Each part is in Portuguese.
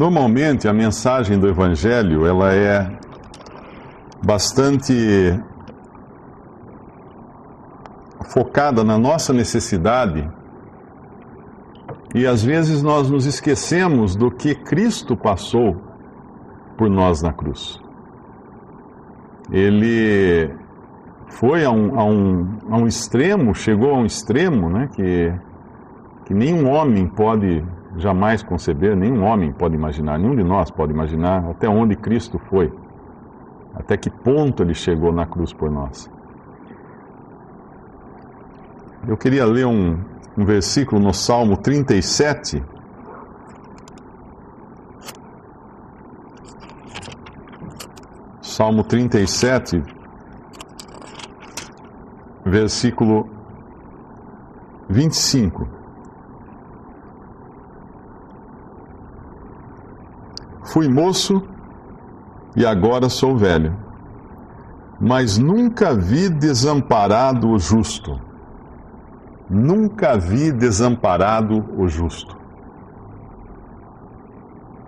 Normalmente a mensagem do Evangelho ela é bastante focada na nossa necessidade e às vezes nós nos esquecemos do que Cristo passou por nós na cruz. Ele foi a um extremo, chegou a um extremo, né, que nenhum homem pode jamais conceber, nenhum homem pode imaginar, nenhum de nós pode imaginar até onde Cristo foi, até que ponto ele chegou na cruz por nós. Eu queria ler um versículo no Salmo 37, Salmo 37, versículo 25. Fui moço e agora sou velho, mas nunca vi desamparado o justo. Nunca vi desamparado o justo.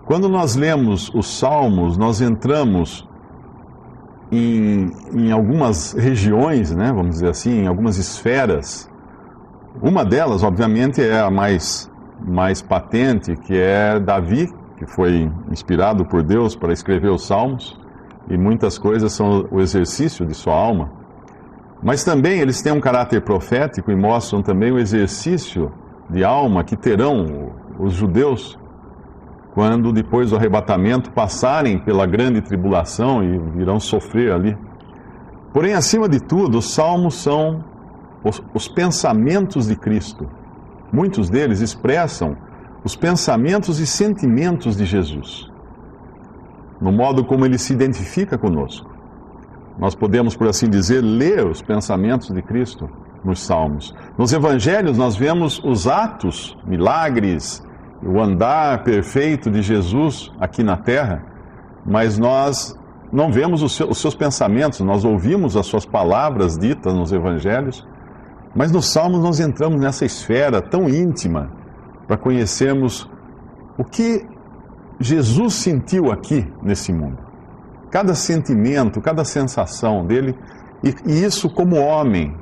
Quando nós lemos os Salmos, nós entramos em algumas regiões, né, vamos dizer assim, em algumas esferas. Uma delas, obviamente, é a mais patente, que é Davi, que foi inspirado por Deus para escrever os Salmos, e muitas coisas são o exercício de sua alma. Mas também eles têm um caráter profético e mostram também o exercício de alma que terão os judeus quando, depois do arrebatamento, passarem pela grande tribulação e irão sofrer ali. Porém, acima de tudo, os Salmos são os pensamentos de Cristo. Muitos deles expressam os pensamentos e sentimentos de Jesus, no modo como ele se identifica conosco. Nós podemos, por assim dizer, ler os pensamentos de Cristo nos Salmos. Nos Evangelhos nós vemos os atos, milagres, o andar perfeito de Jesus aqui na terra, mas nós não vemos os seus pensamentos, nós ouvimos as suas palavras ditas nos Evangelhos, mas nos Salmos nós entramos nessa esfera tão íntima para conhecermos o que Jesus sentiu aqui nesse mundo. Cada sentimento, cada sensação dele, e isso como homem,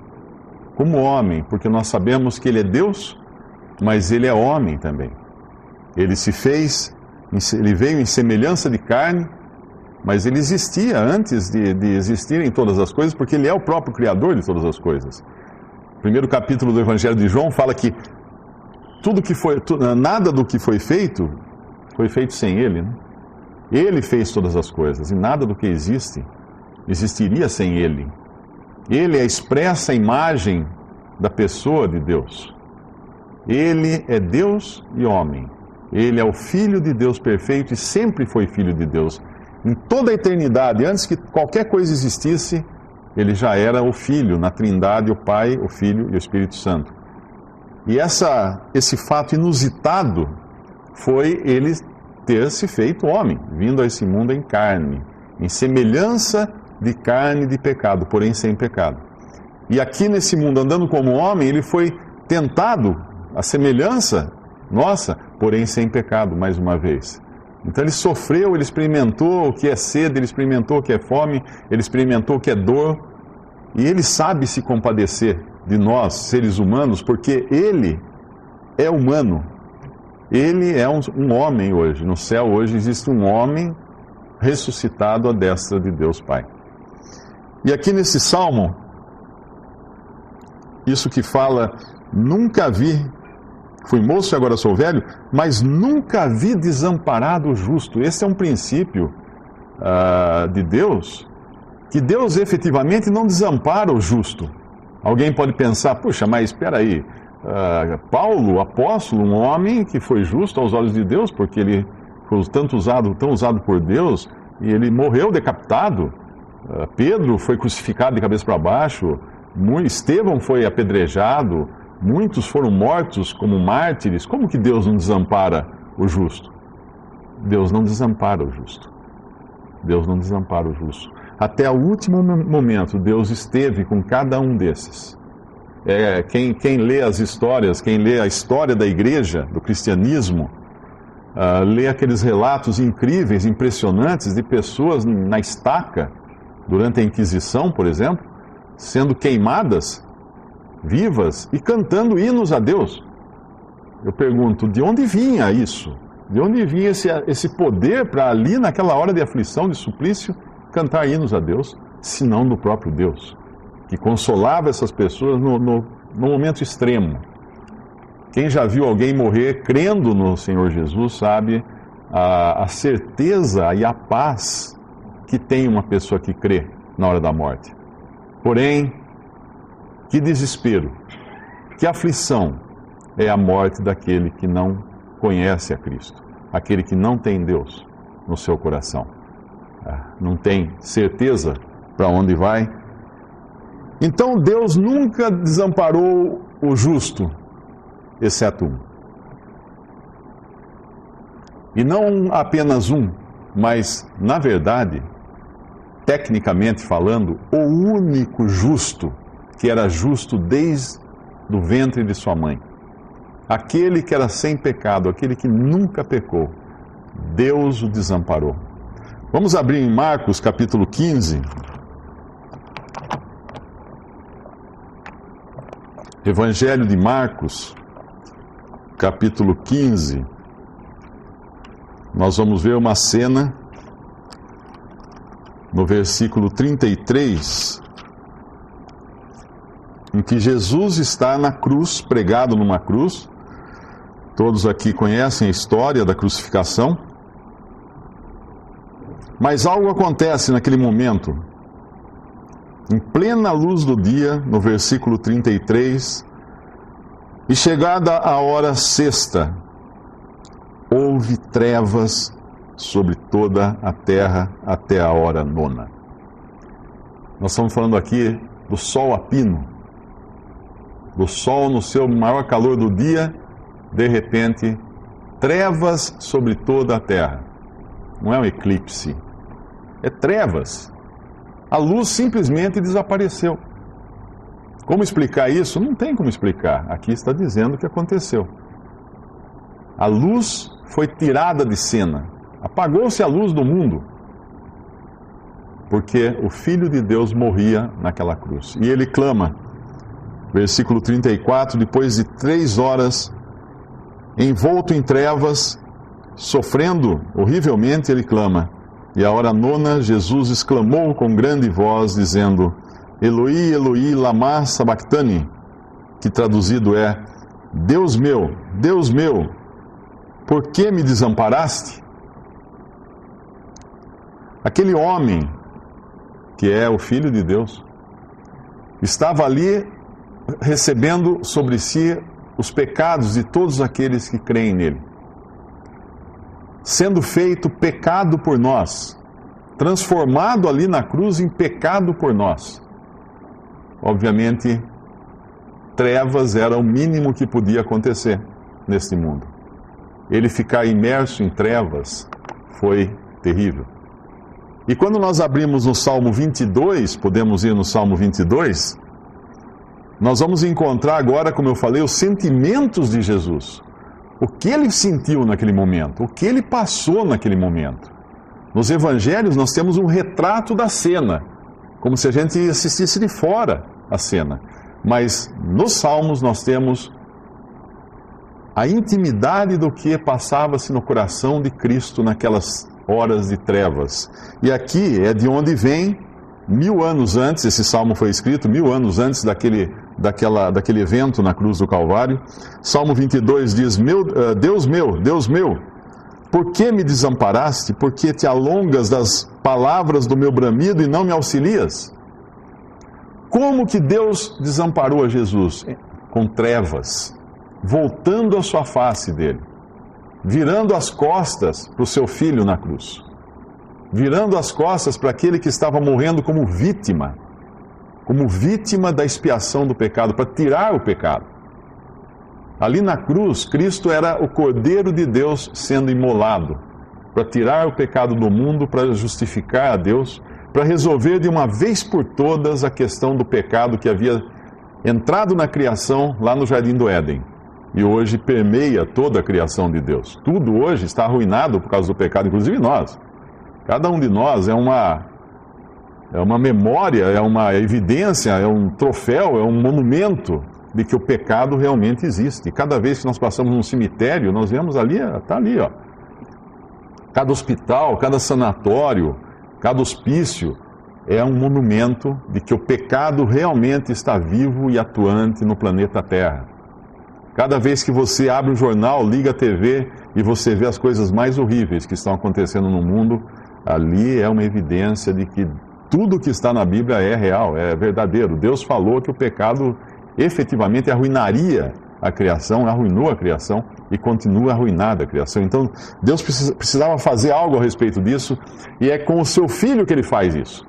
porque nós sabemos que ele é Deus, mas ele é homem também. Ele ele veio em semelhança de carne, mas ele existia antes de existirem todas as coisas, porque ele é o próprio Criador de todas as coisas. O primeiro capítulo do Evangelho de João fala que nada do que foi feito sem ele, né? Ele fez todas as coisas, e nada do que existe existiria sem ele. Ele é a expressa imagem da pessoa de Deus. Ele é Deus e homem. Ele é o Filho de Deus perfeito e sempre foi Filho de Deus. Em toda a eternidade, antes que qualquer coisa existisse, ele já era o Filho, na Trindade, o Pai, o Filho e o Espírito Santo. E esse fato inusitado foi ele ter se feito homem, vindo a esse mundo em carne, em semelhança de carne de pecado, porém sem pecado. E aqui nesse mundo, andando como homem, ele foi tentado, a semelhança nossa, porém sem pecado, mais uma vez. Então ele sofreu, ele experimentou o que é sede, ele experimentou o que é fome, ele experimentou o que é dor, e ele sabe se compadecer de nós, seres humanos, porque ele é humano. Ele é um homem hoje. No céu hoje existe um homem ressuscitado à destra de Deus Pai. E aqui nesse Salmo, isso que fala, nunca vi, fui moço e agora sou velho, mas nunca vi desamparado o justo. Esse é um princípio de Deus, que Deus efetivamente não desampara o justo. Alguém pode pensar, puxa, mas espera aí, Paulo, apóstolo, um homem que foi justo aos olhos de Deus, porque ele foi tão usado por Deus, e ele morreu decapitado. Pedro foi crucificado de cabeça para baixo, Estevão foi apedrejado, muitos foram mortos como mártires. Como que Deus não desampara o justo? Deus não desampara o justo. Deus não desampara o justo. Até o último momento, Deus esteve com cada um desses. Quem lê as histórias, quem lê a história da igreja, do cristianismo, lê aqueles relatos incríveis, impressionantes de pessoas na estaca, durante a Inquisição, por exemplo, sendo queimadas vivas e cantando hinos a Deus. Eu pergunto, de onde vinha isso? De onde vinha esse poder para ali, naquela hora de aflição, de suplício, cantar hinos a Deus, se não do próprio Deus, que consolava essas pessoas no momento extremo. Quem já viu alguém morrer crendo no Senhor Jesus sabe a certeza e a paz que tem uma pessoa que crê na hora da morte. Porém, que desespero, que aflição é a morte daquele que não conhece a Cristo, aquele que não tem Deus no seu coração, não tem certeza para onde vai. Então Deus nunca desamparou o justo, exceto um. E não apenas um, mas, na verdade, tecnicamente falando, o único justo, que era justo desde o ventre de sua mãe. Aquele que era sem pecado, aquele que nunca pecou, Deus o desamparou. Vamos abrir em Marcos capítulo 15. Evangelho de Marcos, capítulo 15. Nós vamos ver uma cena no versículo 33, em que Jesus está na cruz, pregado numa cruz. Todos aqui conhecem a história da crucificação. Mas algo acontece naquele momento. Em plena luz do dia, no versículo 33, e chegada a hora sexta, houve trevas sobre toda a terra até a hora nona. Nós estamos falando aqui do sol a pino, do sol no seu maior calor do dia, de repente, trevas sobre toda a terra. Não é um eclipse, é trevas. A luz simplesmente desapareceu. Como explicar isso? Não tem como explicar. Aqui está dizendo o que aconteceu. A luz foi tirada de cena. Apagou-se a luz do mundo. Porque o Filho de Deus morria naquela cruz. E ele clama, versículo 34, depois de 3 horas, envolto em trevas, sofrendo horrivelmente, ele clama. E a hora nona, Jesus exclamou com grande voz, dizendo, Eloi, Eloi, lama sabachthani, que traduzido é, Deus meu, por que me desamparaste? Aquele homem, que é o Filho de Deus, estava ali recebendo sobre si os pecados de todos aqueles que creem nele. Sendo feito pecado por nós, transformado ali na cruz em pecado por nós. Obviamente, trevas era o mínimo que podia acontecer neste mundo. Ele ficar imerso em trevas foi terrível. E quando nós abrimos no Salmo 22, podemos ir no Salmo 22, nós vamos encontrar agora, como eu falei, os sentimentos de Jesus. O que ele sentiu naquele momento, o que ele passou naquele momento. Nos evangelhos nós temos um retrato da cena, como se a gente assistisse de fora a cena. Mas nos Salmos nós temos a intimidade do que passava-se no coração de Cristo naquelas horas de trevas. E aqui é de onde vem, 1000 anos antes, esse Salmo foi escrito 1000 anos antes daquele evento na cruz do Calvário. Salmo 22 diz, Deus meu, por que me desamparaste? Por que te alongas das palavras do meu bramido e não me auxilias? Como que Deus desamparou a Jesus? Com trevas, voltando a sua face dele, virando as costas para o seu filho na cruz, virando as costas para aquele que estava morrendo como vítima da expiação do pecado, para tirar o pecado. Ali na cruz, Cristo era o Cordeiro de Deus sendo imolado, para tirar o pecado do mundo, para justificar a Deus, para resolver de uma vez por todas a questão do pecado que havia entrado na criação lá no Jardim do Éden. e hoje permeia toda a criação de Deus. Tudo hoje está arruinado por causa do pecado, inclusive nós. Cada um de nós é uma memória, é uma evidência, é um troféu, é um monumento de que o pecado realmente existe. E cada vez que nós passamos num cemitério, nós vemos ali, está ali, ó. Cada hospital, cada sanatório, cada hospício é um monumento de que o pecado realmente está vivo e atuante no planeta Terra. Cada vez que você abre um jornal, liga a TV e você vê as coisas mais horríveis que estão acontecendo no mundo, ali é uma evidência de que tudo que está na Bíblia é real, é verdadeiro. Deus falou que o pecado efetivamente arruinaria a criação, arruinou a criação e continua arruinada a criação. Então, Deus precisava fazer algo a respeito disso, e é com o seu Filho que ele faz isso,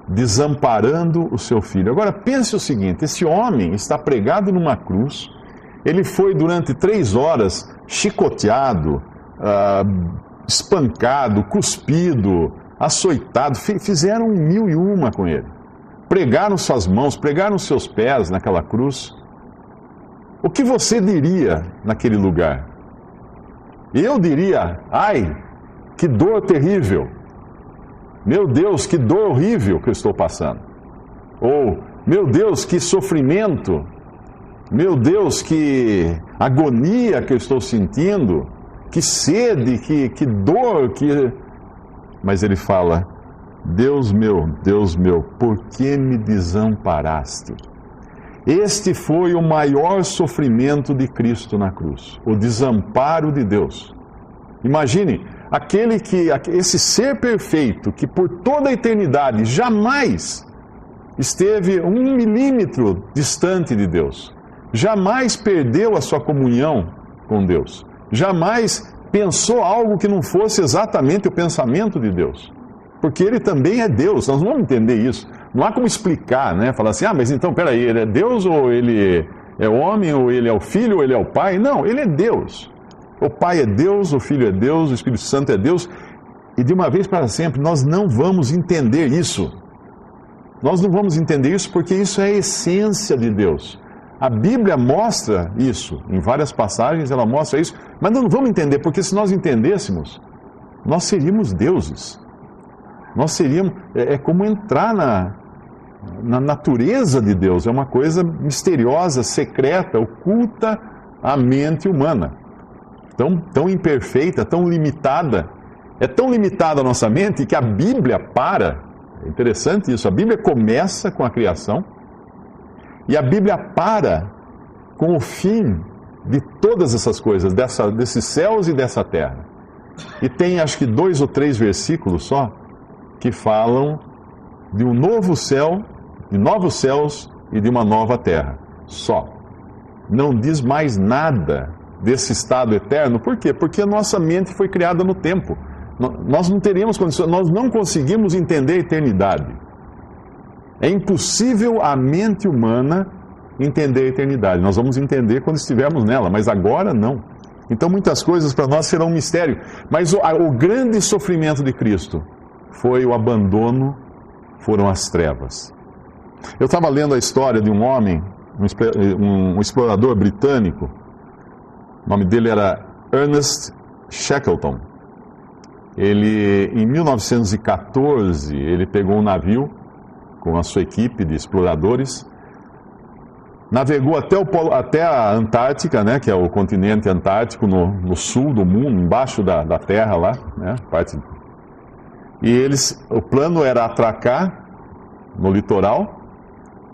desamparando o seu Filho. Agora, pense o seguinte, esse homem está pregado numa cruz, ele foi durante 3 horas chicoteado, espancado, cuspido, açoitado, fizeram 1001 com ele. Pregaram suas mãos, pregaram seus pés naquela cruz. O que você diria naquele lugar? Eu diria, ai, que dor terrível. Meu Deus, que dor horrível que eu estou passando. Ou, meu Deus, que sofrimento. Meu Deus, que agonia que eu estou sentindo. Que sede, que dor, que... Mas ele fala, Deus meu, por que me desamparaste? Este foi o maior sofrimento de Cristo na cruz, o desamparo de Deus. Imagine, esse ser perfeito, que por toda a eternidade jamais esteve 1 milímetro distante de Deus, jamais perdeu a sua comunhão com Deus, jamais pensou algo que não fosse exatamente o pensamento de Deus. Porque ele também é Deus, nós não vamos entender isso. Não há como explicar, né? Falar assim, mas então, peraí, ele é Deus ou ele é homem, ou ele é o Filho, ou ele é o Pai? Não, ele é Deus. O Pai é Deus, o Filho é Deus, o Espírito Santo é Deus. E de uma vez para sempre, nós não vamos entender isso. Nós não vamos entender isso porque isso é a essência de Deus. A Bíblia mostra isso, em várias passagens ela mostra isso, mas nós não vamos entender, porque se nós entendêssemos, nós seríamos deuses. Nós seríamos, é como entrar na natureza de Deus, é uma coisa misteriosa, secreta, oculta à mente humana. Tão imperfeita, tão limitada. É tão limitada a nossa mente que a Bíblia é interessante isso, a Bíblia começa com a criação e a Bíblia para com o fim de todas essas coisas, desses céus e dessa terra. E tem acho que 2 ou 3 versículos só, que falam de um novo céu, de novos céus e de uma nova terra. Só. Não diz mais nada desse estado eterno. Por quê? Porque a nossa mente foi criada no tempo. Nós não teríamos condições, nós não conseguimos entender a eternidade. É impossível a mente humana entender a eternidade. Nós vamos entender quando estivermos nela, mas agora não. Então muitas coisas para nós serão um mistério. Mas o grande sofrimento de Cristo foi o abandono, foram as trevas. Eu estava lendo a história de um homem, um explorador britânico, o nome dele era Ernest Shackleton. Ele, em 1914, ele pegou um navio com a sua equipe de exploradores, navegou até a Antártica, né, que é o continente antártico no sul do mundo, embaixo da terra lá, né, e o plano era atracar no litoral,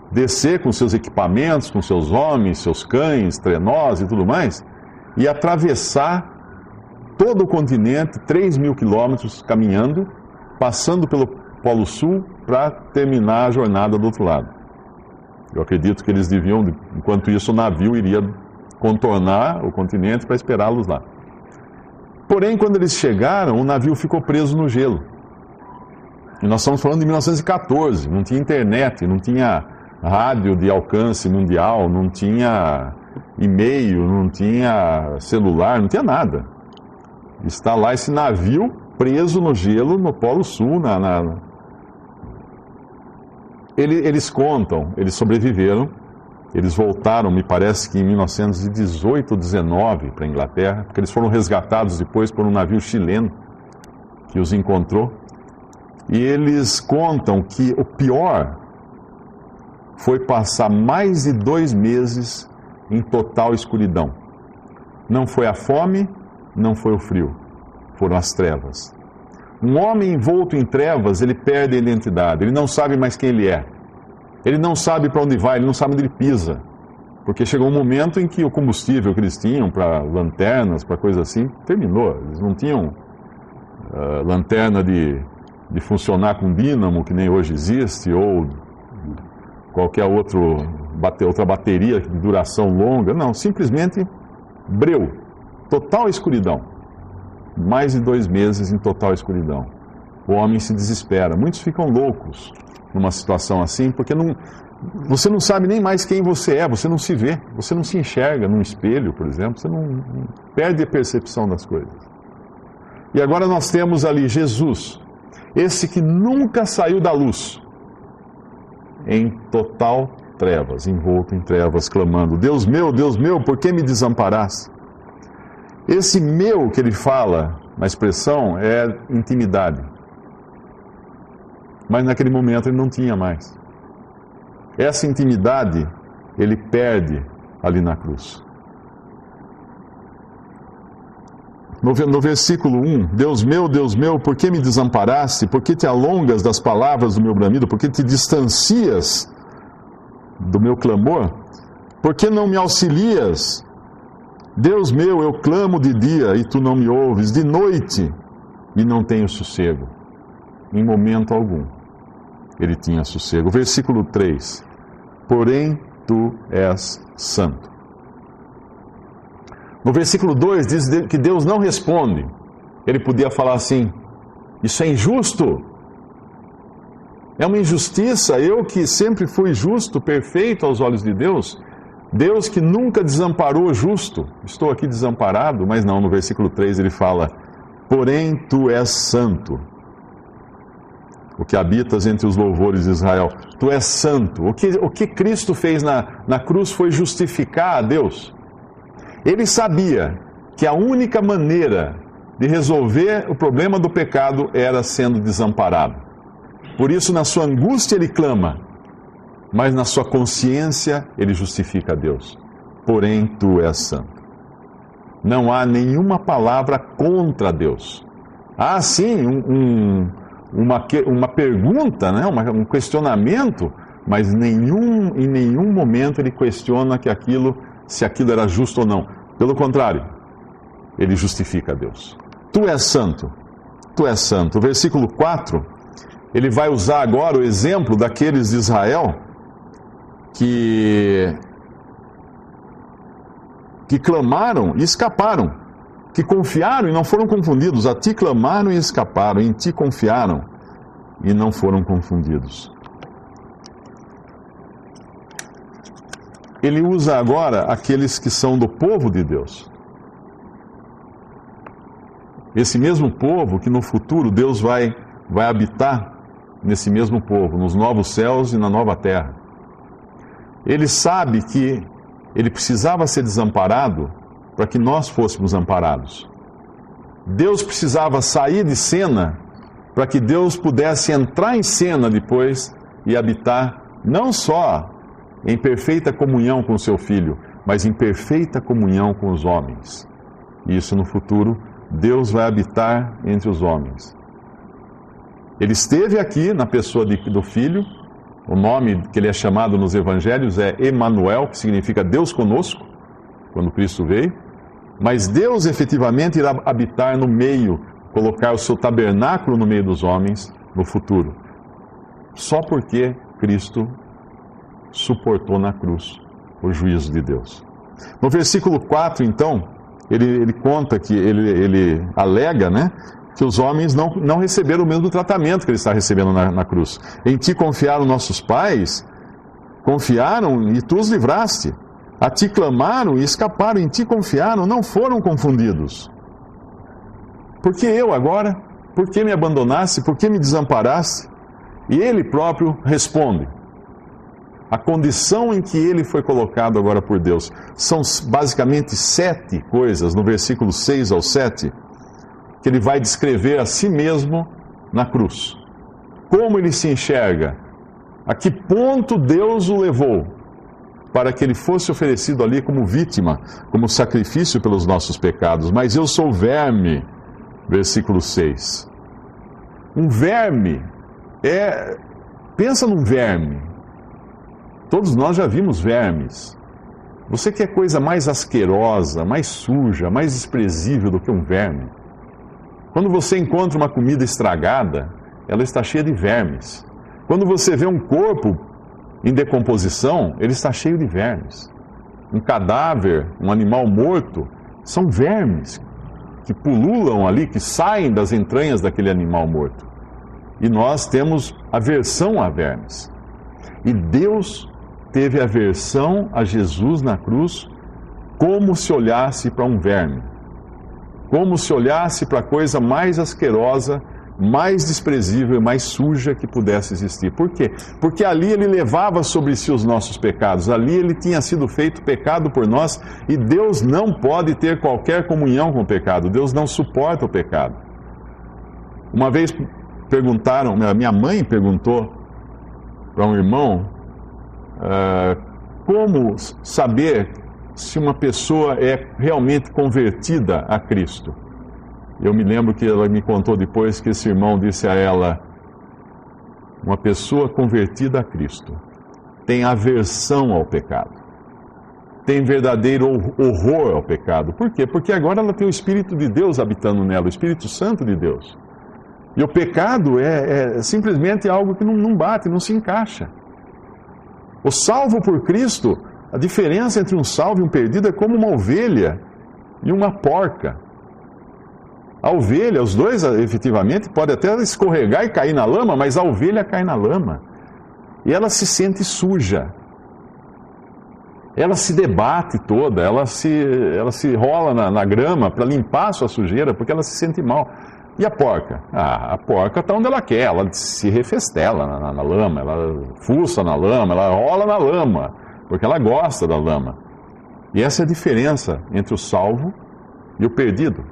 descer com seus equipamentos, com seus homens, seus cães, trenós e tudo mais, e atravessar todo o continente, 3.000 quilômetros caminhando, passando pelo Polo Sul para terminar a jornada do outro lado. Eu acredito que eles deviam, enquanto isso, o navio iria contornar o continente para esperá-los lá. Porém, quando eles chegaram, o navio ficou preso no gelo. E nós estamos falando de 1914, não tinha internet, não tinha rádio de alcance mundial, não tinha e-mail, não tinha celular, não tinha nada. Está lá esse navio preso no gelo no Polo Sul. Eles contam, eles sobreviveram, Eles voltaram, me parece que em 1918 ou 19 para a Inglaterra, porque eles foram resgatados depois por um navio chileno que os encontrou. E eles contam que o pior foi passar mais de 2 meses em total escuridão. Não foi a fome, não foi o frio, foram as trevas. Um homem envolto em trevas, ele perde a identidade, ele não sabe mais quem ele é. Ele não sabe para onde vai, ele não sabe onde ele pisa. Porque chegou um momento em que o combustível que eles tinham para lanternas, para coisas assim, terminou. Eles não tinham lanterna de funcionar com dínamo, que nem hoje existe, ou qualquer outra bateria de duração longa. Não, simplesmente breu, total escuridão. Mais de 2 meses em total escuridão. O homem se desespera. Muitos ficam loucos numa situação assim, porque você não sabe nem mais quem você é, você não se vê, você não se enxerga num espelho, por exemplo, você não perde a percepção das coisas. E agora nós temos ali Jesus, esse que nunca saiu da luz, em total trevas, envolto em trevas, clamando: Deus meu, por que me desamparaste? Esse meu que ele fala na expressão é intimidade. Mas naquele momento ele não tinha mais. Essa intimidade ele perde ali na cruz. No versículo 1, Deus meu, por que me desamparaste? Por que te alongas das palavras do meu bramido? Por que te distancias do meu clamor? Por que não me auxilias? Deus meu, eu clamo de dia e tu não me ouves, de noite e não tenho sossego. Em momento algum ele tinha sossego. Versículo 3, porém tu és santo. No versículo 2 diz que Deus não responde. Ele podia falar assim: isso é injusto, é uma injustiça, eu que sempre fui justo, perfeito aos olhos de Deus, Deus que nunca desamparou o justo, estou aqui desamparado. Mas não, no versículo 3 ele fala: porém tu és santo, o que habitas entre os louvores de Israel. Tu és santo. O que Cristo fez na cruz foi justificar a Deus. Ele sabia que a única maneira de resolver o problema do pecado era sendo desamparado. Por isso, na sua angústia ele clama, mas na sua consciência ele justifica a Deus. Porém tu és santo. Não há nenhuma palavra contra Deus. Há sim uma pergunta, né? Um questionamento, mas em nenhum momento ele questiona se aquilo era justo ou não. Pelo contrário, ele justifica a Deus. Tu és santo, tu és santo. O versículo 4, ele vai usar agora o exemplo daqueles de Israel que clamaram e escaparam, que confiaram e não foram confundidos. A ti clamaram e escaparam, em ti confiaram e não foram confundidos. Ele usa agora aqueles que são do povo de Deus. Esse mesmo povo que no futuro Deus vai habitar nesse mesmo povo, nos novos céus e na nova terra. Ele sabe que ele precisava ser desamparado para que nós fôssemos amparados. Deus precisava sair de cena para que Deus pudesse entrar em cena depois e habitar não só em perfeita comunhão com o seu Filho, mas em perfeita comunhão com os homens. E isso no futuro, Deus vai habitar entre os homens. Ele esteve aqui na pessoa do Filho. O nome que ele é chamado nos evangelhos é Emanuel, que significa Deus conosco, quando Cristo veio. Mas Deus efetivamente irá habitar no meio, colocar o seu tabernáculo no meio dos homens no futuro. Só porque Cristo suportou na cruz o juízo de Deus. No versículo 4, então, ele conta que ele alega, né, que os homens não receberam o mesmo tratamento que ele está recebendo na cruz. Em ti confiaram nossos pais, confiaram e tu os livraste. A ti clamaram e escaparam, em ti confiaram, não foram confundidos. Por que eu agora? Por que me abandonaste? Por que me desamparaste? E ele próprio responde. a condição em que ele foi colocado agora por Deus. São basicamente 7 coisas, no versículo 6 ao 7, que ele vai descrever a si mesmo na cruz. Como ele se enxerga, a que ponto Deus o levou para que ele fosse oferecido ali como vítima, como sacrifício pelos nossos pecados. Mas eu sou verme, versículo 6. Um verme pensa num verme. Todos nós já vimos vermes. Você quer coisa mais asquerosa, mais suja, mais desprezível do que um verme? Quando você encontra uma comida estragada, ela está cheia de vermes. Quando você vê um corpo em decomposição, ele está cheio de vermes. Um cadáver, um animal morto, são vermes que pululam ali, que saem das entranhas daquele animal morto. E nós temos aversão a vermes. E Deus teve aversão a Jesus na cruz, como se olhasse para um verme. Como se olhasse para a coisa mais asquerosa, mais desprezível e mais suja que pudesse existir. Por quê? Porque ali ele levava sobre si os nossos pecados, ali ele tinha sido feito pecado por nós, e Deus não pode ter qualquer comunhão com o pecado, Deus não suporta o pecado. Uma vez perguntaram, minha mãe perguntou para um irmão, como saber se uma pessoa é realmente convertida a Cristo? Eu me lembro que ela me contou depois que esse irmão disse a ela: uma pessoa convertida a Cristo tem aversão ao pecado, tem verdadeiro horror ao pecado. Por quê? Porque agora ela tem o Espírito de Deus habitando nela, o Espírito Santo de Deus. E o pecado é simplesmente algo que não bate, não se encaixa. O salvo por Cristo, a diferença entre um salvo e um perdido é como uma ovelha e uma porca. A ovelha, os dois efetivamente podem até escorregar e cair na lama, mas a ovelha cai na lama. E ela se sente suja. Ela se debate toda, ela se rola na grama para limpar a sua sujeira, porque ela se sente mal. E a porca? A porca está onde ela quer, ela se refestela na lama, ela fuça na lama, ela rola na lama, porque ela gosta da lama. E essa é a diferença entre o salvo e o perdido.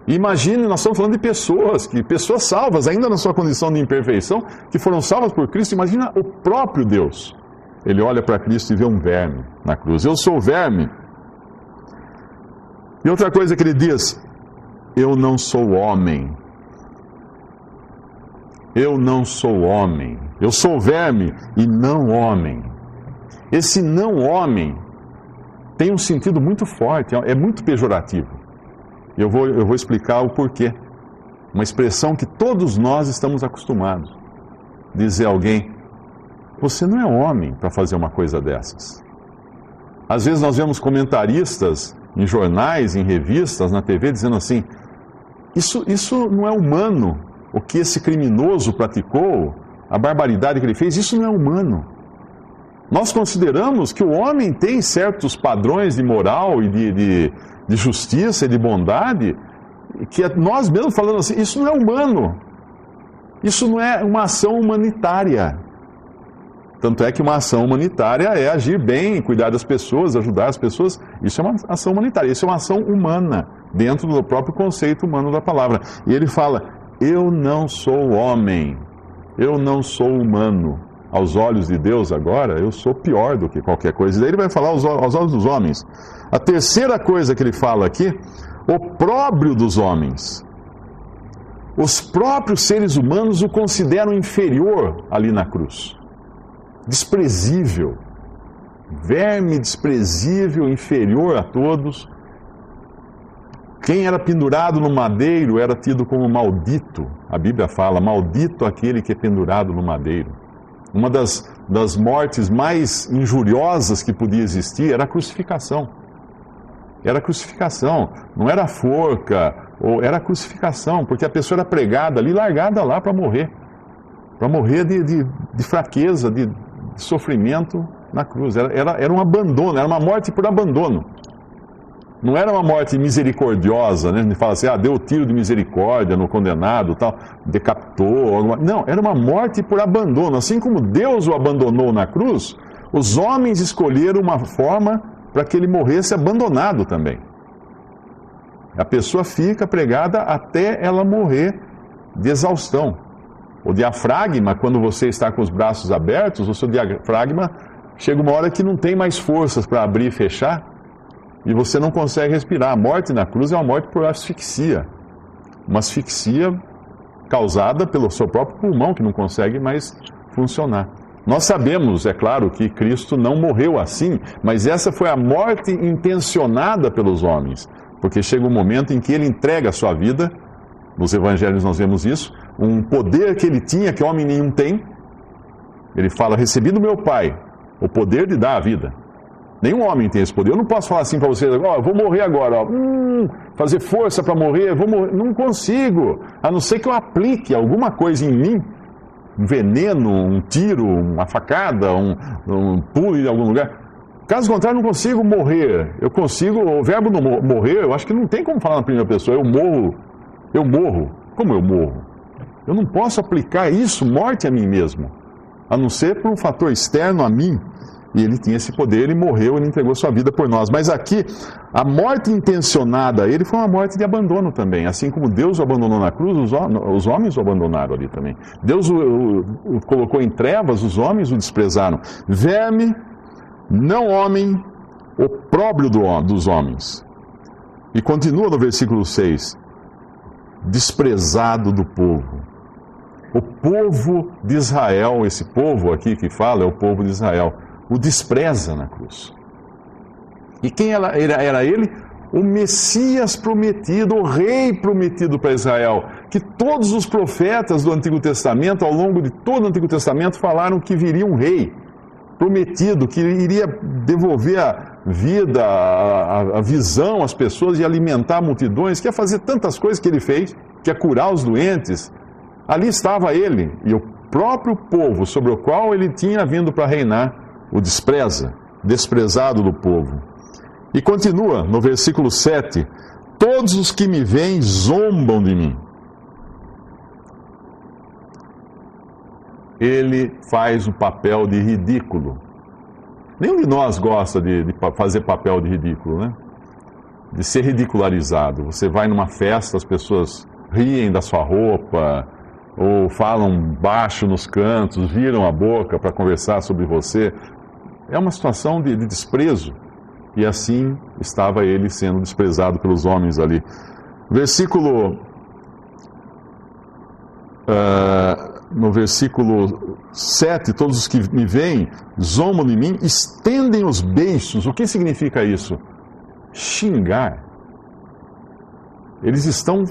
E imagine, nós estamos falando de pessoas salvas, ainda na sua condição de imperfeição, que foram salvas por Cristo. Imagina o próprio Deus. Ele olha para Cristo e vê um verme na cruz. Eu sou o verme. E outra coisa que ele diz: eu não sou homem. Eu não sou homem. Eu sou verme e não homem. Esse não homem tem um sentido muito forte, é muito pejorativo. Eu vou explicar o porquê. Uma expressão que todos nós estamos acostumados. Dizer a alguém: você não é homem para fazer uma coisa dessas. Às vezes nós vemos comentaristas em jornais, em revistas, na TV, dizendo assim: isso não é humano. O que esse criminoso praticou, a barbaridade que ele fez, isso não é humano. Nós consideramos que o homem tem certos padrões de moral e de justiça e de bondade, que nós mesmos falando assim, isso não é humano. Isso não é uma ação humanitária. Tanto é que uma ação humanitária é agir bem, cuidar das pessoas, ajudar as pessoas. Isso é uma ação humanitária, isso é uma ação humana, dentro do próprio conceito humano da palavra. E ele fala: eu não sou homem, eu não sou humano. Aos olhos de Deus agora, eu sou pior do que qualquer coisa. E daí ele vai falar aos olhos dos homens. A terceira coisa que ele fala aqui: opróbrio dos homens. Os próprios seres humanos o consideram inferior ali na cruz. Desprezível. Verme desprezível, inferior a todos. Quem era pendurado no madeiro era tido como maldito. A Bíblia fala: maldito aquele que é pendurado no madeiro. Uma das mortes mais injuriosas que podia existir era a crucificação. Era a crucificação, não era a forca, era a crucificação, porque a pessoa era pregada ali, largada lá para morrer de fraqueza, de sofrimento na cruz. Era um abandono, era uma morte por abandono. Não era uma morte misericordiosa, né? A gente fala assim: deu tiro de misericórdia no condenado, tal, decapitou. Não, era uma morte por abandono. Assim como Deus o abandonou na cruz, Os homens escolheram uma forma para que ele morresse abandonado também. A pessoa fica pregada até ela morrer de exaustão. O diafragma, quando você está com os braços abertos, o seu diafragma chega uma hora que não tem mais forças para abrir e fechar, e você não consegue respirar. A morte na cruz é uma morte por asfixia. Uma asfixia causada pelo seu próprio pulmão, que não consegue mais funcionar. Nós sabemos, é claro, que Cristo não morreu assim, mas essa foi a morte intencionada pelos homens, porque chega um momento em que ele entrega a sua vida, nos evangelhos nós vemos isso, um poder que ele tinha, que homem nenhum tem. Ele fala, recebi do meu Pai o poder de dar a vida. Nenhum homem tem esse poder. Eu não posso falar assim para vocês, eu vou morrer agora, fazer força para morrer, vou morrer. Não consigo, a não ser que eu aplique alguma coisa em mim, um veneno, um tiro, uma facada, um pulo em algum lugar. Caso contrário, não consigo morrer. Eu consigo, o verbo morrer, eu acho que não tem como falar na primeira pessoa. Eu morro. Como eu morro? Eu não posso aplicar isso, morte, a mim mesmo, a não ser por um fator externo a mim. E ele tinha esse poder, ele morreu, ele entregou sua vida por nós. Mas aqui, a morte intencionada a ele foi uma morte de abandono também. Assim como Deus o abandonou na cruz, os homens o abandonaram ali também. Deus o colocou em trevas, os homens o desprezaram. Verme, não homem, opróbrio dos homens. E continua no versículo 6. Desprezado do povo. O povo de Israel, esse povo aqui que fala é o povo de Israel, o despreza na cruz. E quem era ele? O Messias prometido, o rei prometido para Israel, que todos os profetas do Antigo Testamento, ao longo de todo o Antigo Testamento, falaram que viria um rei prometido, que iria devolver a vida, a visão às pessoas e alimentar multidões, que ia fazer tantas coisas que ele fez, que ia curar os doentes. Ali estava ele, e o próprio povo sobre o qual ele tinha vindo para reinar, o despreza, desprezado do povo. E continua no versículo 7, todos os que me veem zombam de mim. Ele faz o papel de ridículo. Nenhum de nós gosta de fazer papel de ridículo, né? De ser ridicularizado. Você vai numa festa, as pessoas riem da sua roupa, ou falam baixo nos cantos, viram a boca para conversar sobre você. É uma situação de desprezo. E assim estava ele sendo desprezado pelos homens ali. No versículo 7, todos os que me veem zombam de mim, estendem os beiços. O que significa isso? Xingar. Eles estão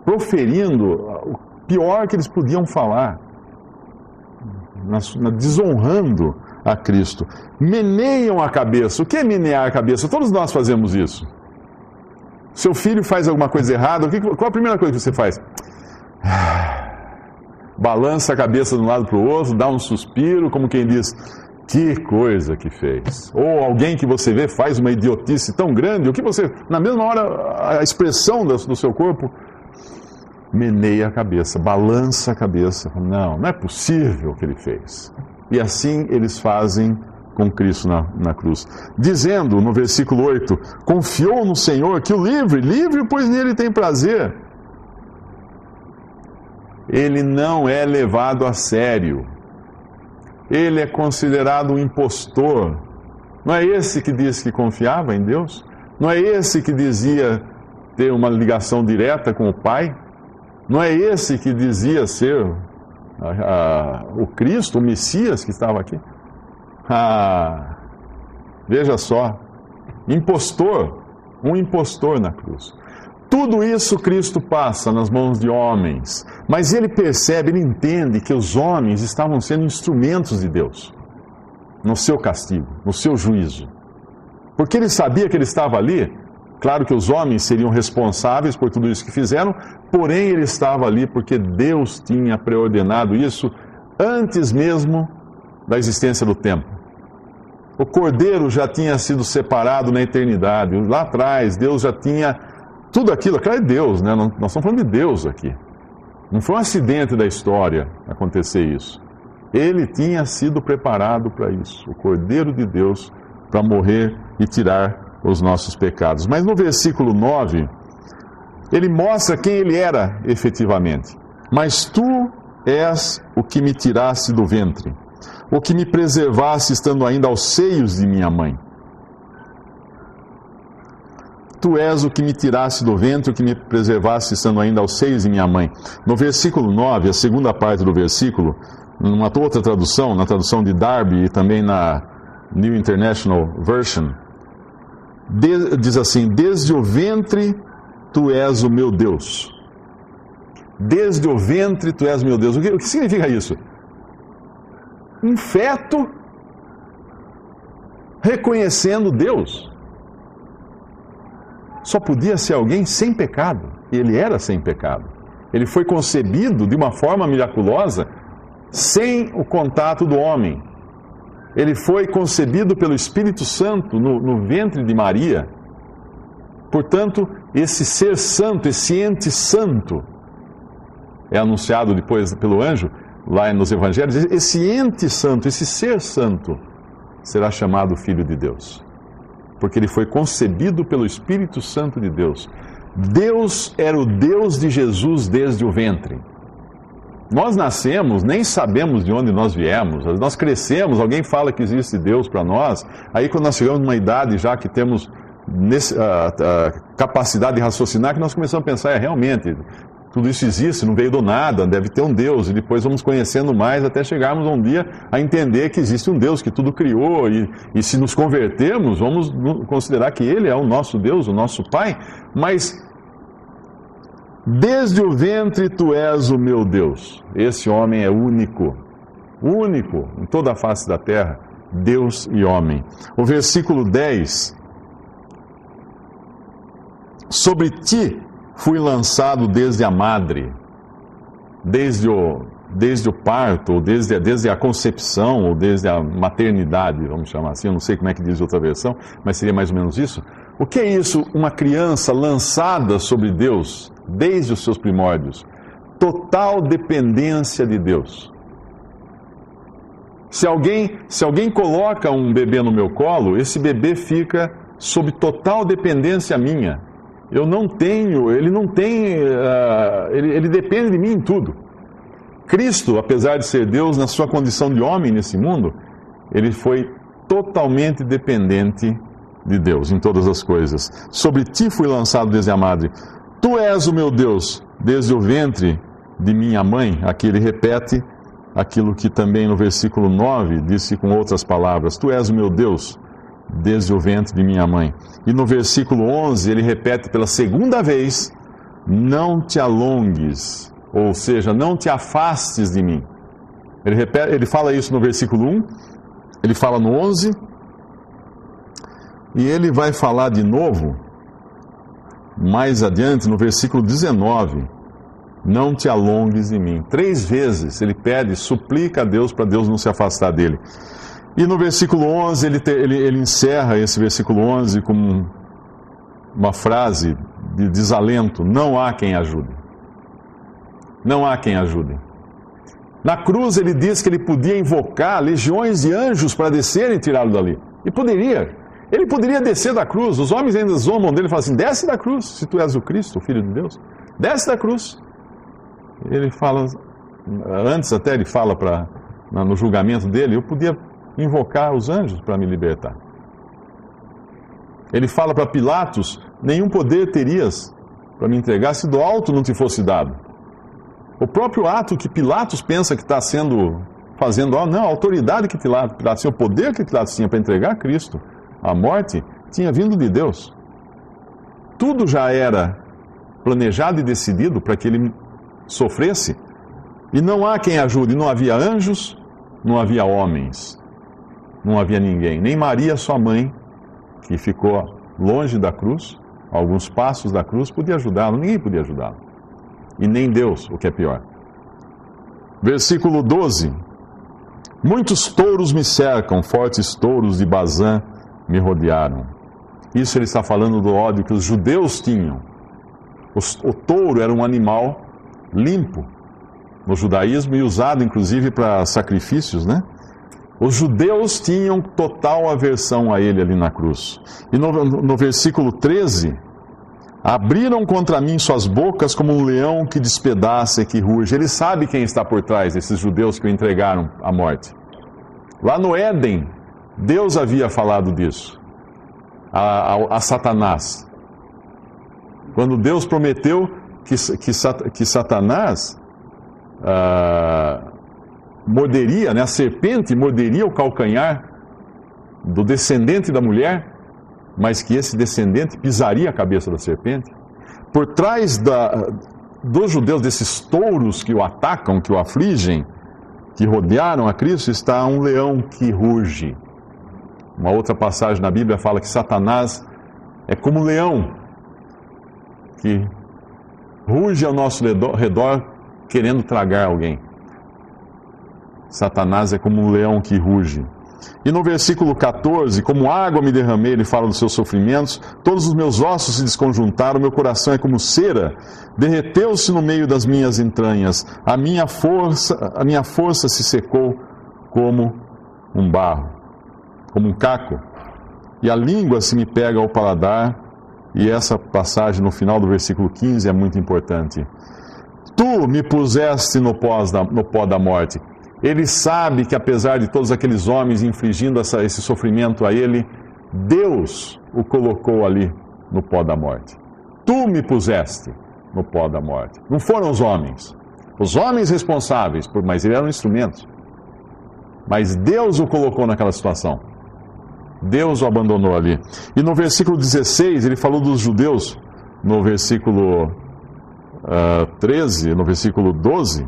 proferindo o pior que eles podiam falar, desonrando a Cristo. Meneiam a cabeça. O que é menear a cabeça? Todos nós fazemos isso. Seu filho faz alguma coisa errada, qual a primeira coisa que você faz? Balança a cabeça de um lado para o outro, dá um suspiro, como quem diz, que coisa que fez. Ou alguém que você vê faz uma idiotice tão grande, o que você, na mesma hora, a expressão do seu corpo, meneia a cabeça, balança a cabeça. Não é possível o que ele fez. E assim eles fazem com Cristo na cruz. Dizendo, no versículo 8, confiou no Senhor que o livre, pois nele tem prazer. Ele não é levado a sério. Ele é considerado um impostor. Não é esse que disse que confiava em Deus? Não é esse que dizia ter uma ligação direta com o Pai? Não é esse que dizia ser o Cristo, o Messias que estava aqui? Veja só, um impostor na cruz. Tudo isso Cristo passa nas mãos de homens, mas ele percebe, ele entende que os homens estavam sendo instrumentos de Deus no seu castigo, no seu juízo. Porque ele sabia que ele estava ali, claro que os homens seriam responsáveis por tudo isso que fizeram, porém ele estava ali porque Deus tinha preordenado isso antes mesmo da existência do tempo. O Cordeiro já tinha sido separado na eternidade, lá atrás Deus já tinha tudo aquilo, aquilo é Deus, né? Nós estamos falando de Deus aqui. Não foi um acidente da história acontecer isso. Ele tinha sido preparado para isso, o Cordeiro de Deus, para morrer e tirar os nossos pecados. Mas no versículo 9, ele mostra quem ele era efetivamente. Mas tu és o que me tiraste do ventre, o que me preservaste estando ainda aos seios de minha mãe. Tu és o que me tiraste do ventre, o que me preservaste estando ainda aos seios de minha mãe. No versículo 9, a segunda parte do versículo, numa outra tradução, na tradução de Darby e também na New International Version, diz assim: desde o ventre tu és o meu Deus. Desde o ventre tu és meu Deus. O que significa isso? Um feto reconhecendo Deus. Só podia ser alguém sem pecado. E ele era sem pecado. Ele foi concebido de uma forma miraculosa, sem o contato do homem. Ele foi concebido pelo Espírito Santo no ventre de Maria. Portanto, esse ser santo, esse ente santo, é anunciado depois pelo anjo, lá nos Evangelhos, esse ente santo, esse ser santo, será chamado Filho de Deus. Porque ele foi concebido pelo Espírito Santo de Deus. Deus era o Deus de Jesus desde o ventre. Nós nascemos, nem sabemos de onde nós viemos, nós crescemos, alguém fala que existe Deus para nós, aí quando nós chegamos numa idade já que temos capacidade de raciocinar, que nós começamos a pensar, realmente, tudo isso existe, não veio do nada, deve ter um Deus, e depois vamos conhecendo mais até chegarmos um dia a entender que existe um Deus que tudo criou, e se nos convertermos, vamos considerar que Ele é o nosso Deus, o nosso Pai, mas desde o ventre tu és o meu Deus. Esse homem é único em toda a face da terra, Deus e homem. O versículo 10: sobre ti fui lançado desde a madre, desde o parto, ou desde a concepção, ou desde a maternidade, vamos chamar assim, eu não sei como é que diz outra versão, mas seria mais ou menos isso. O que é isso? Uma criança lançada sobre Deus, desde os seus primórdios. Total dependência de Deus. Se alguém coloca um bebê no meu colo, esse bebê fica sob total dependência minha. Eu não tenho, ele não tem, ele depende de mim em tudo. Cristo, apesar de ser Deus, na sua condição de homem nesse mundo, ele foi totalmente dependente de Deus em todas as coisas. Sobre ti fui lançado desde a madre. Tu és o meu Deus, desde o ventre de minha mãe. Aqui ele repete aquilo que também no versículo 9 disse com outras palavras: tu és o meu Deus, desde o ventre de minha mãe. E no versículo 11 ele repete pela segunda vez: não te alongues, ou seja, não te afastes de mim. Ele fala isso no versículo 1, ele fala no 11, e ele vai falar de novo mais adiante no versículo 19: não te alongues de mim. 3 vezes ele pede, suplica a Deus para Deus não se afastar dele. E no versículo 11, ele encerra esse versículo 11 com uma frase de desalento: não há quem ajude. Não há quem ajude. Na cruz ele diz que ele podia invocar legiões de anjos para descerem e tirá-lo dali. E poderia. Ele poderia descer da cruz. Os homens ainda zombam dele e falam assim: desce da cruz, se tu és o Cristo, o Filho de Deus. Desce da cruz. Ele fala, antes até ele fala no julgamento dele: eu podia invocar os anjos para me libertar. Ele fala para Pilatos: nenhum poder terias para me entregar se do alto não te fosse dado. O próprio ato que Pilatos pensa que está fazendo, não, a autoridade que Pilatos tinha, o poder que Pilatos tinha para entregar Cristo à morte, tinha vindo de Deus. Tudo já era planejado e decidido para que ele sofresse, e não há quem ajude. Não havia anjos, não havia homens, não havia ninguém, nem Maria, sua mãe, que ficou longe da cruz, a alguns passos da cruz, podia ajudá-lo. Ninguém podia ajudá-lo, e nem Deus, o que é pior. Versículo 12: muitos touros me cercam, fortes touros de Bazã me rodearam. Isso ele está falando do ódio que os judeus tinham. O touro era um animal limpo, no judaísmo e usado inclusive para sacrifícios, né? Os judeus tinham total aversão a ele ali na cruz. E no versículo 13, abriram contra mim suas bocas como um leão que despedaça e que ruge. Ele sabe quem está por trás desses judeus que o entregaram à morte. Lá no Éden, Deus havia falado disso a Satanás. Quando Deus prometeu que Satanás morderia, né, a serpente morderia o calcanhar do descendente da mulher, mas que esse descendente pisaria a cabeça da serpente. Por trás dos judeus, desses touros que o atacam, que o afligem, que rodearam a Cristo, está um leão que ruge. Uma outra passagem na Bíblia fala que Satanás é como um leão que ruge ao nosso redor querendo tragar alguém. Satanás é como um leão que ruge. E no versículo 14, como água me derramei, ele fala dos seus sofrimentos, todos os meus ossos se desconjuntaram, meu coração é como cera, derreteu-se no meio das minhas entranhas, a minha força se secou como um barro, como um caco, e a língua se me pega ao paladar. E essa passagem no final do versículo 15 é muito importante. Tu me puseste no pó da morte. Ele sabe que apesar de todos aqueles homens infligindo esse sofrimento a ele, Deus o colocou ali no pó da morte. Tu me puseste no pó da morte. Não foram os homens responsáveis, mas eles eram instrumentos. Mas Deus o colocou naquela situação. Deus o abandonou ali. E no versículo 16, ele falou dos judeus, no versículo 13, no versículo 12,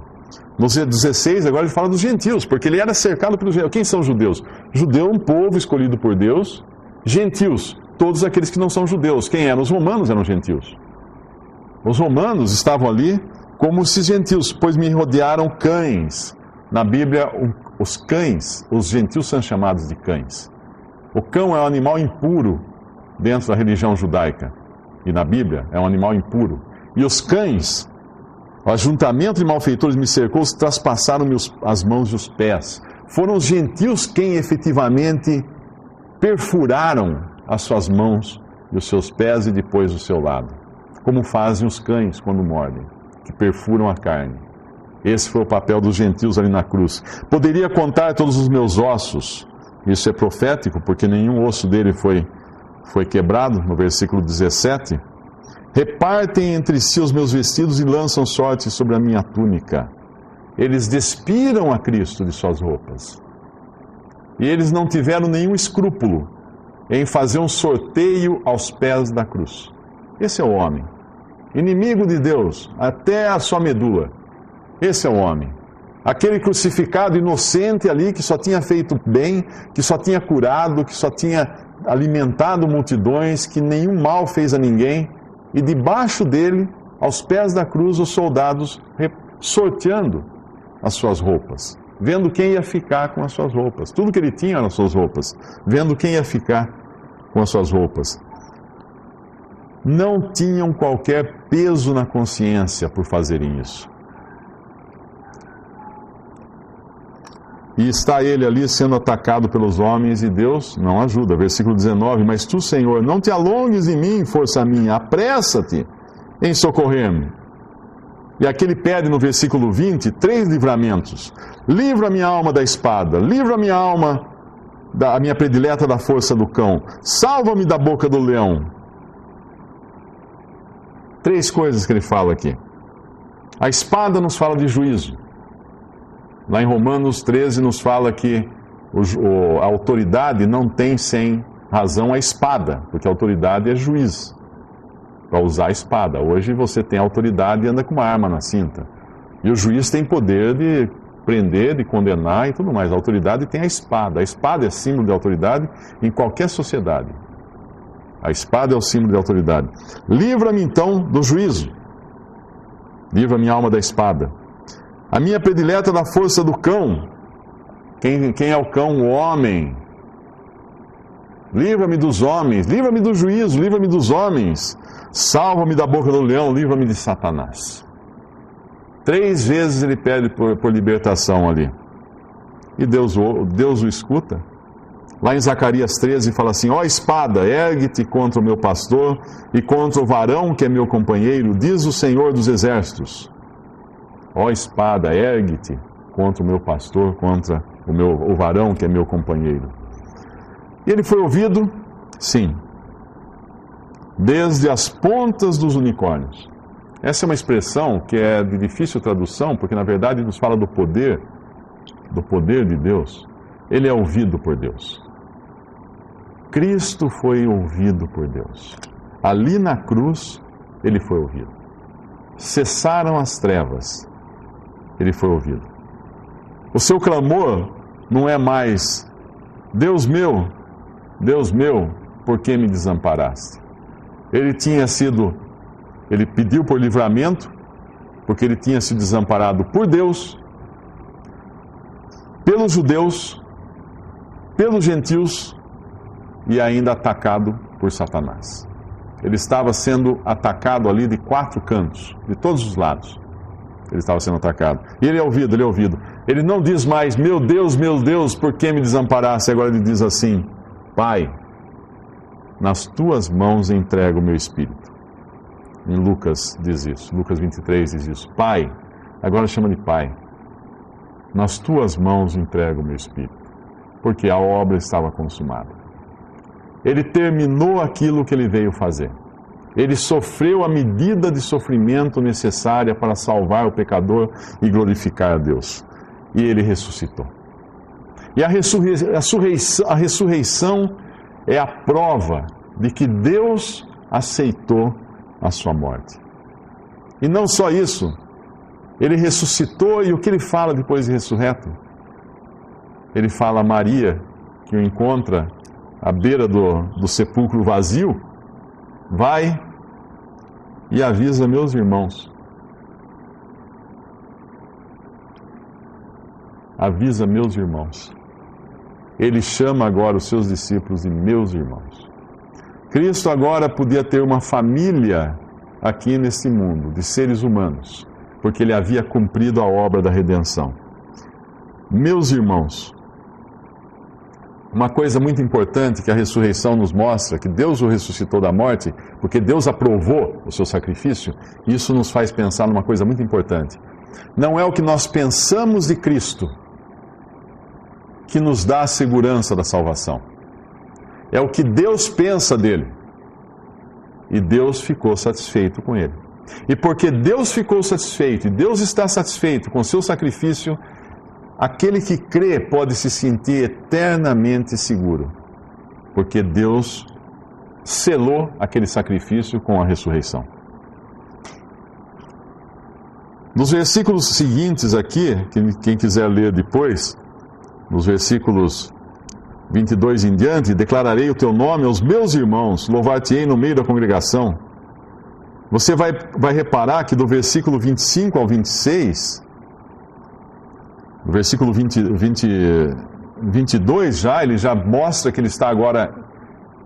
no 16, agora ele fala dos gentios, porque ele era cercado pelos gentios. Quem são os judeus? Judeu é um povo escolhido por Deus. Gentios, todos aqueles que não são judeus. Quem eram? Os romanos eram gentios. Os romanos estavam ali como esses gentios, pois me rodearam cães. Na Bíblia, os cães, os gentios são chamados de cães. O cão é um animal impuro dentro da religião judaica. E na Bíblia é um animal impuro. E os cães, o ajuntamento de malfeitores me cercou, traspassaram as mãos e os pés. Foram os gentios quem efetivamente perfuraram as suas mãos e os seus pés e depois o seu lado. Como fazem os cães quando mordem, que perfuram a carne. Esse foi o papel dos gentios ali na cruz. Poderia contar todos os meus ossos. Isso é profético, porque nenhum osso dele foi quebrado, no versículo 17. Repartem entre si os meus vestidos e lançam sorte sobre a minha túnica. Eles despiram a Cristo de suas roupas. E eles não tiveram nenhum escrúpulo em fazer um sorteio aos pés da cruz. Esse é o homem. Inimigo de Deus, até a sua medula. Esse é o homem. Aquele crucificado inocente ali, que só tinha feito bem, que só tinha curado, que só tinha alimentado multidões, que nenhum mal fez a ninguém. E debaixo dele, aos pés da cruz, os soldados sorteando as suas roupas, vendo quem ia ficar com as suas roupas. Tudo que ele tinha eram as suas roupas, vendo quem ia ficar com as suas roupas. Não tinham qualquer peso na consciência por fazerem isso. E está ele ali sendo atacado pelos homens e Deus não ajuda. Versículo 19, mas tu, Senhor, não te alongues em mim, força minha, apressa-te em socorrer-me. E aqui ele pede no versículo 20, 3 livramentos. Livra a minha alma da espada, livra a minha alma, a minha predileta da força do cão, salva-me da boca do leão. 3 coisas que ele fala aqui. A espada nos fala de juízo. Lá em Romanos 13 nos fala que a autoridade não tem sem razão a espada, porque a autoridade é juiz, para usar a espada. Hoje você tem autoridade e anda com uma arma na cinta. E o juiz tem poder de prender, de condenar e tudo mais. A autoridade tem a espada. A espada é símbolo de autoridade em qualquer sociedade. A espada é o símbolo de autoridade. Livra-me então do juízo. Livra minha alma da espada. A minha predileta da força do cão. Quem é o cão? O homem. Livra-me dos homens, livra-me do juízo, livra-me dos homens. Salva-me da boca do leão, livra-me de Satanás. 3 vezes ele pede por libertação ali. E Deus o escuta. Lá em Zacarias 13 fala assim: ó espada, ergue-te contra o meu pastor e contra o varão que é meu companheiro, diz o Senhor dos Exércitos. Ó espada, ergue-te contra o meu pastor, contra o varão que é meu companheiro. E ele foi ouvido? Sim. Desde as pontas dos unicórnios. Essa é uma expressão que é de difícil tradução, porque na verdade nos fala do poder de Deus. Ele é ouvido por Deus. Cristo foi ouvido por Deus. Ali na cruz, ele foi ouvido. Cessaram as trevas, ele foi ouvido. O seu clamor não é mais: Deus meu, por que me desamparaste? Ele pediu por livramento, porque ele tinha sido desamparado por Deus, pelos judeus, pelos gentios e ainda atacado por Satanás. Ele estava sendo atacado ali de 4 cantos, de todos os lados. Ele estava sendo atacado. E ele é ouvido. Ele não diz mais: meu Deus, por que me desamparaste? Agora ele diz assim: Pai, nas tuas mãos entrego o meu espírito. Em Lucas diz isso, Lucas 23 diz isso. Pai, agora chama de Pai. Nas tuas mãos entrego o meu espírito. Porque a obra estava consumada. Ele terminou aquilo que ele veio fazer. Ele sofreu a medida de sofrimento necessária para salvar o pecador e glorificar a Deus. E ele ressuscitou. E a ressurreição é a prova de que Deus aceitou a sua morte. E não só isso, ele ressuscitou, e o que ele fala depois de ressurreto? Ele fala a Maria, que o encontra à beira do sepulcro vazio: vai e avisa meus irmãos. Avisa meus irmãos. Ele chama agora os seus discípulos de meus irmãos. Cristo agora podia ter uma família aqui nesse mundo, de seres humanos, porque ele havia cumprido a obra da redenção. Meus irmãos. Uma coisa muito importante que a ressurreição nos mostra, que Deus o ressuscitou da morte, porque Deus aprovou o seu sacrifício, isso nos faz pensar numa coisa muito importante. Não é o que nós pensamos de Cristo que nos dá a segurança da salvação. É o que Deus pensa dele. E Deus ficou satisfeito com ele. E porque Deus ficou satisfeito, e Deus está satisfeito com o seu sacrifício, aquele que crê pode se sentir eternamente seguro, porque Deus selou aquele sacrifício com a ressurreição. Nos versículos seguintes aqui, quem quiser ler depois, nos versículos 22 em diante: declararei o teu nome aos meus irmãos, louvar-te-ei no meio da congregação. Você vai reparar que do versículo 25 ao 26... no versículo 22 ele já mostra que ele está agora,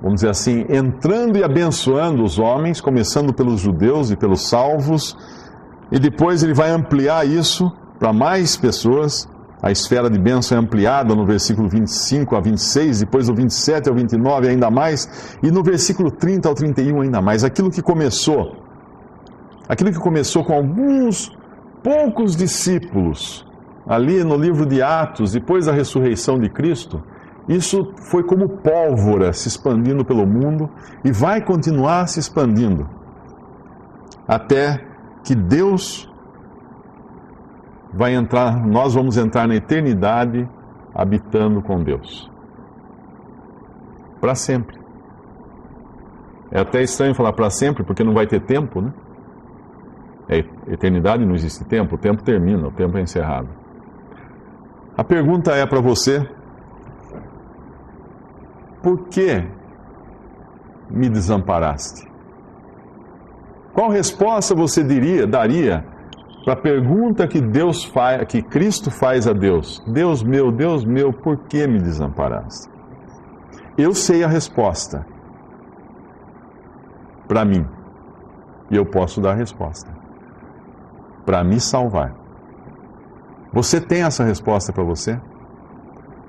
vamos dizer assim, entrando e abençoando os homens, começando pelos judeus e pelos salvos, e depois ele vai ampliar isso para mais pessoas. A esfera de bênção é ampliada no versículo 25 a 26, depois do 27 ao 29 ainda mais, e no versículo 30 ao 31 ainda mais. Aquilo que começou com alguns poucos discípulos, ali no livro de Atos, depois da ressurreição de Cristo, isso foi como pólvora se expandindo pelo mundo e vai continuar se expandindo até que nós vamos entrar na eternidade habitando com Deus. Para sempre. É até estranho falar para sempre, porque não vai ter tempo, né? Eternidade não existe tempo, o tempo termina, o tempo é encerrado. A pergunta é para você: por que me desamparaste? Qual resposta você daria para a pergunta que Cristo faz a Deus? Deus meu, por que me desamparaste? Eu sei a resposta para mim, e eu posso dar a resposta. para me salvar. Você tem essa resposta para você?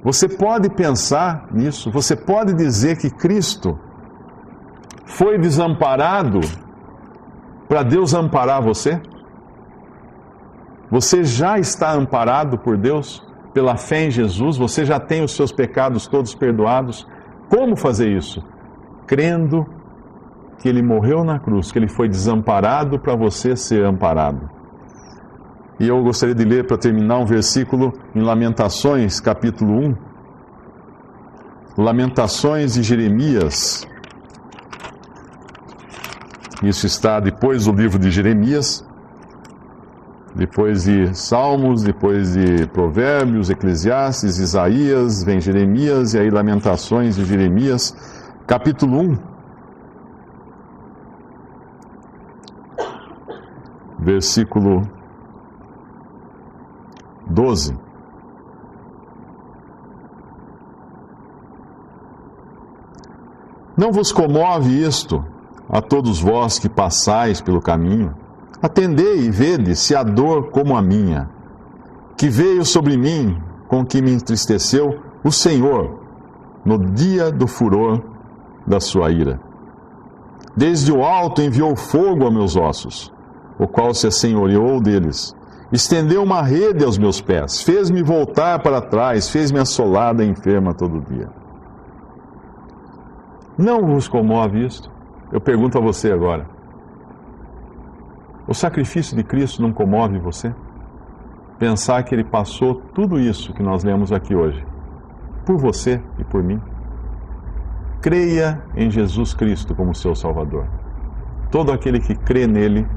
Você pode pensar nisso? Você pode dizer que Cristo foi desamparado para Deus amparar você? Você já está amparado por Deus pela fé em Jesus? Você já tem os seus pecados todos perdoados? Como fazer isso? Crendo que Ele morreu na cruz, que Ele foi desamparado para você ser amparado. E eu gostaria de ler, para terminar, um versículo em Lamentações, capítulo 1. Lamentações de Jeremias. Isso está depois do livro de Jeremias, depois de Salmos, depois de Provérbios, Eclesiastes, Isaías, vem Jeremias, e aí Lamentações de Jeremias, capítulo 1. Versículo 12. Não vos comove isto a todos vós que passais pelo caminho? Atendei e vede se há dor como a minha, que veio sobre mim, com que me entristeceu o Senhor no dia do furor da sua ira. Desde o alto enviou fogo a meus ossos, o qual se assenhoreou deles. Estendeu uma rede aos meus pés, fez-me voltar para trás, fez-me assolada e enferma todo dia. Não vos comove isto? Eu pergunto a você agora. O sacrifício de Cristo não comove você? Pensar que Ele passou tudo isso que nós lemos aqui hoje, por você e por mim? Creia em Jesus Cristo como seu Salvador. Todo aquele que crê nele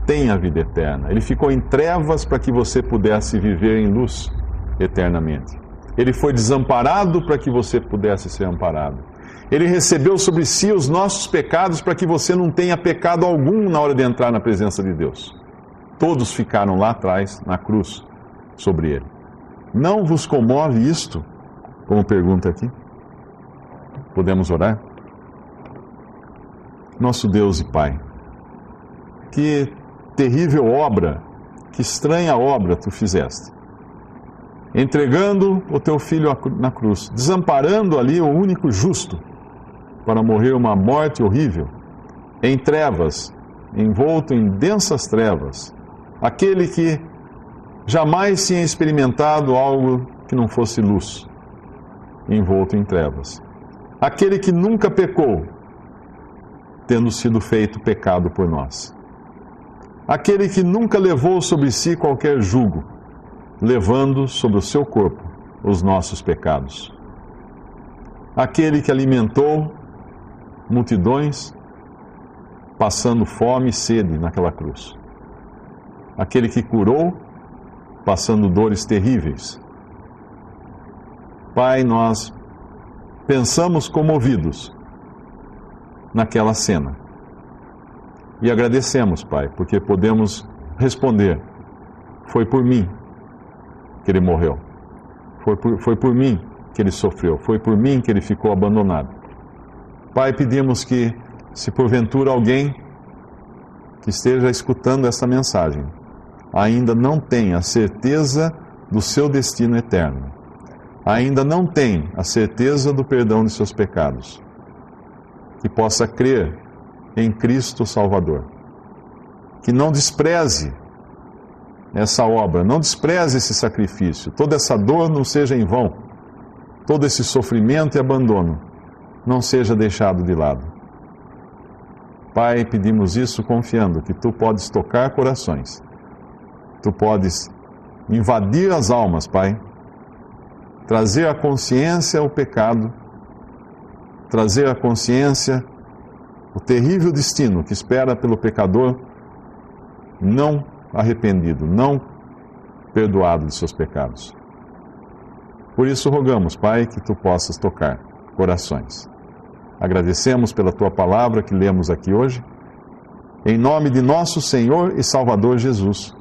tem a vida eterna. Ele ficou em trevas para que você pudesse viver em luz eternamente. Ele foi desamparado para que você pudesse ser amparado. Ele recebeu sobre si os nossos pecados para que você não tenha pecado algum na hora de entrar na presença de Deus. Todos ficaram lá atrás, na cruz, sobre ele. Não vos comove isto? Como pergunta aqui. Podemos orar? Nosso Deus e Pai, que terrível obra, que estranha obra tu fizeste. Entregando o teu filho na cruz, desamparando ali o único justo, para morrer uma morte horrível, em trevas, envolto em densas trevas, aquele que jamais tinha experimentado algo que não fosse luz, envolto em trevas, aquele que nunca pecou, tendo sido feito pecado por nós, aquele que nunca levou sobre si qualquer jugo, levando sobre o seu corpo os nossos pecados, aquele que alimentou multidões, passando fome e sede naquela cruz, aquele que curou, passando dores terríveis. Pai, nós pensamos comovidos naquela cena e agradecemos, Pai, porque podemos responder: foi por mim que ele morreu, foi por mim que ele sofreu, foi por mim que ele ficou abandonado. Pai, pedimos que, se porventura alguém que esteja escutando esta mensagem ainda não tem a certeza do seu destino eterno, ainda não tem a certeza do perdão de seus pecados, que possa crer em Cristo Salvador, que não despreze essa obra, não despreze esse sacrifício, toda essa dor não seja em vão, todo esse sofrimento e abandono não seja deixado de lado. Pai, pedimos isso confiando que Tu podes tocar corações, Tu podes invadir as almas, Pai, trazer à consciência o pecado, trazer à consciência o terrível destino que espera pelo pecador não arrependido, não perdoado de seus pecados. Por isso rogamos, Pai, que Tu possas tocar corações. Agradecemos pela Tua palavra que lemos aqui hoje, em nome de nosso Senhor e Salvador Jesus.